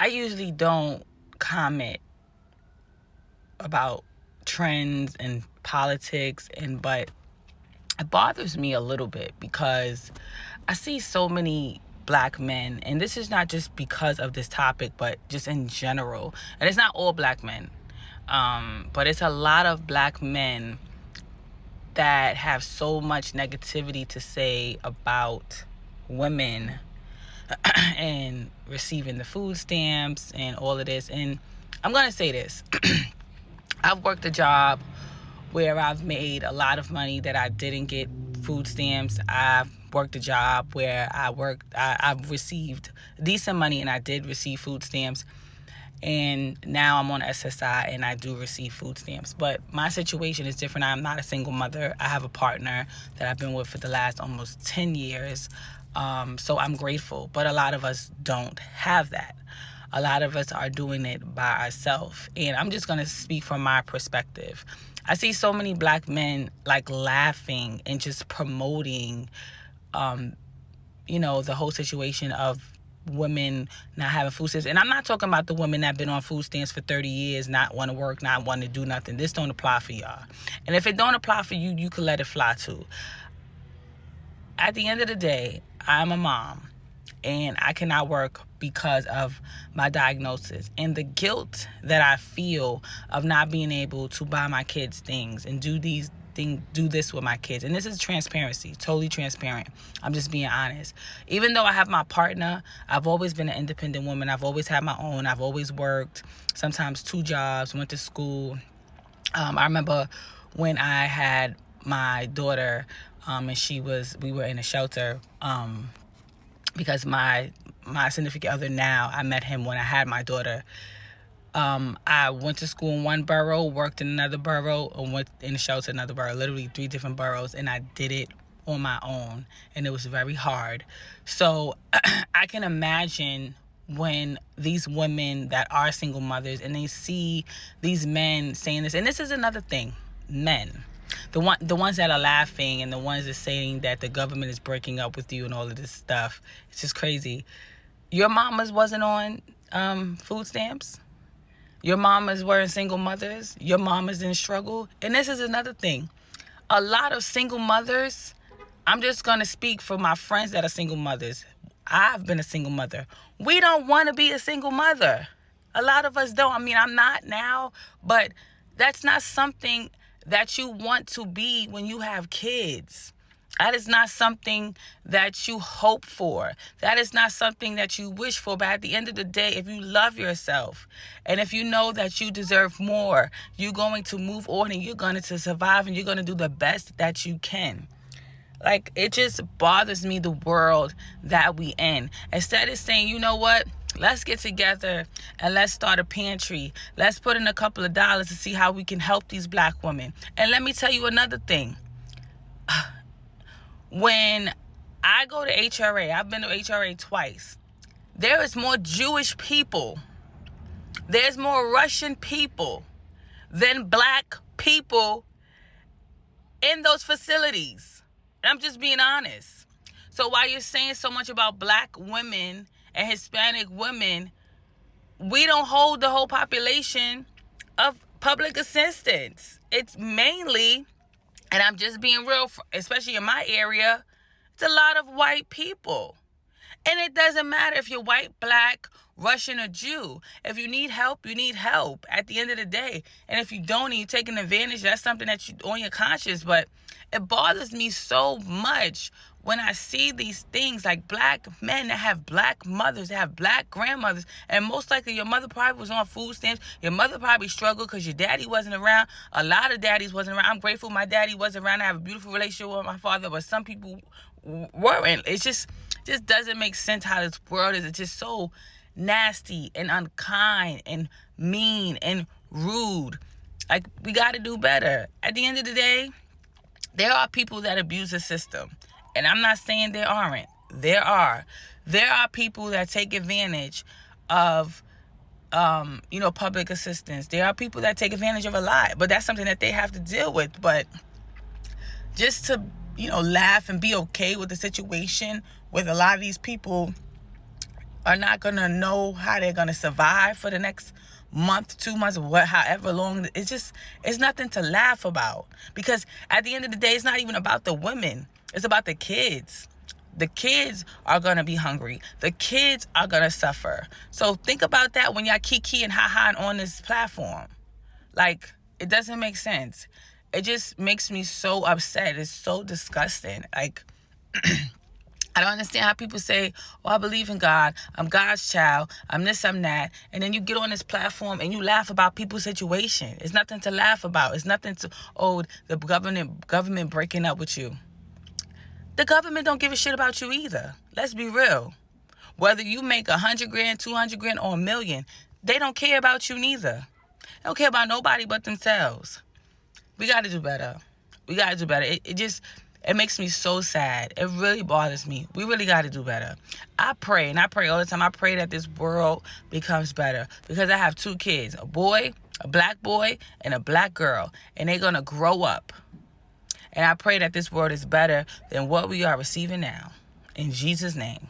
I usually don't comment about trends and politics, but it bothers me a little bit because I see so many black men, and this is not just because of this topic, but just in general. And it's not all black men, but it's a lot of black men that have so much negativity to say about women and receiving the food stamps and all of this. And I'm going to say this. I've worked a job where I've made a lot of money that I didn't get food stamps. I've worked a job where I've received decent money and I did receive food stamps. And now I'm on SSI and I do receive food stamps. But my situation is different. I'm not a single mother. I have a partner that I've been with for the last almost 10 years. So I'm grateful. But a lot of us don't have that. A lot of us are doing it by ourselves. And I'm just going to speak from my perspective. I see so many black men like laughing and just promoting, the whole situation of women not having food stamps. And I'm not talking about the women that have been on food stamps for 30 years, not want to work, not want to do nothing. This don't apply for y'all. And if it don't apply for you, you can let it fly too. At the end of the day, I'm a mom and I cannot work because of my diagnosis and the guilt that I feel of not being able to buy my kids things and do this with my kids. And this is transparency, totally transparent. I'm just being honest. Even though I have my partner, I've always been an independent woman. I've always had my own. I've always worked, sometimes 2 jobs, went to school. I remember when I had my daughter, and we were in a shelter, because my significant other now, I met him when I had my daughter. I went to school in one borough, worked in another borough, and went in a shelter in another borough, literally 3 different boroughs, and I did it on my own, and it was very hard. So I can imagine when these women that are single mothers and they see these men saying this. And this is another thing, men. The ones that are laughing and the ones that saying that the government is breaking up with you and all of this stuff. It's just crazy. Your mamas wasn't on food stamps. Your mamas weren't single mothers. Your mamas didn't struggle. And this is another thing. A lot of single mothers, I'm just going to speak for my friends that are single mothers. I've been a single mother. We don't want to be a single mother. A lot of us don't. I mean, I'm not now, but that's not something that you want to be when you have kids. That is not something that you hope for. That is not something that you wish for. But at the end of the day, if you love yourself and if you know that you deserve more, you're going to move on and you're going to survive and you're going to do the best that you can. Like, it just bothers me, the world that we in. Instead of saying, you know what? Let's get together and let's start a pantry. Let's put in a couple of dollars to see how we can help these black women. And let me tell you another thing. When I go to HRA, I've been to HRA twice. There is more Jewish people. There's more Russian people than black people in those facilities. I'm just being honest. So while you're saying so much about black women and Hispanic women, we don't hold the whole population of public assistance. It's mainly, and I'm just being real, especially in my area, it's a lot of white people. And it doesn't matter if you're white, black, Russian, or Jew. If you need help, you need help at the end of the day. And if you don't and you're taking advantage, that's something that you on your conscience. But it bothers me so much when I see these things like black men that have black mothers, that have black grandmothers. And most likely your mother probably was on food stamps. Your mother probably struggled because your daddy wasn't around. A lot of daddies wasn't around. I'm grateful my daddy wasn't around. I have a beautiful relationship with my father, but some people weren't. It's just doesn't make sense how this world is. It's just so nasty and unkind and mean and rude. Like, we got to do better. At the end of the day, there are people that abuse the system. And I'm not saying there aren't. There are. There are people that take advantage of, public assistance. There are people that take advantage of a lot. But that's something that they have to deal with. But just to, laugh and be okay with the situation with a lot of these people, are not going to know how they're going to survive for the next month, 2 months, however long. It's nothing to laugh about, because at the end of the day, it's not even about the women. It's about the kids. The kids are going to be hungry. The kids are going to suffer. So think about that when y'all kiki and ha-ha on this platform. Like, it doesn't make sense. It just makes me so upset. It's so disgusting. Like, I don't understand how people say, oh, I believe in God. I'm God's child. I'm this, I'm that. And then you get on this platform and you laugh about people's situation. It's nothing to laugh about. It's nothing to, oh, the government breaking up with you. The government don't give a shit about you either. Let's be real. Whether you make 100 grand, 200 grand, or $1 million, they don't care about you neither. They don't care about nobody but themselves. We got to do better. We got to do better. It makes me so sad. It really bothers me. We really got to do better. I pray, and I pray all the time. I pray that this world becomes better, because I have 2 kids, a boy, a black boy, and a black girl, and they're going to grow up. And I pray that this world is better than what we are receiving now. In Jesus' name.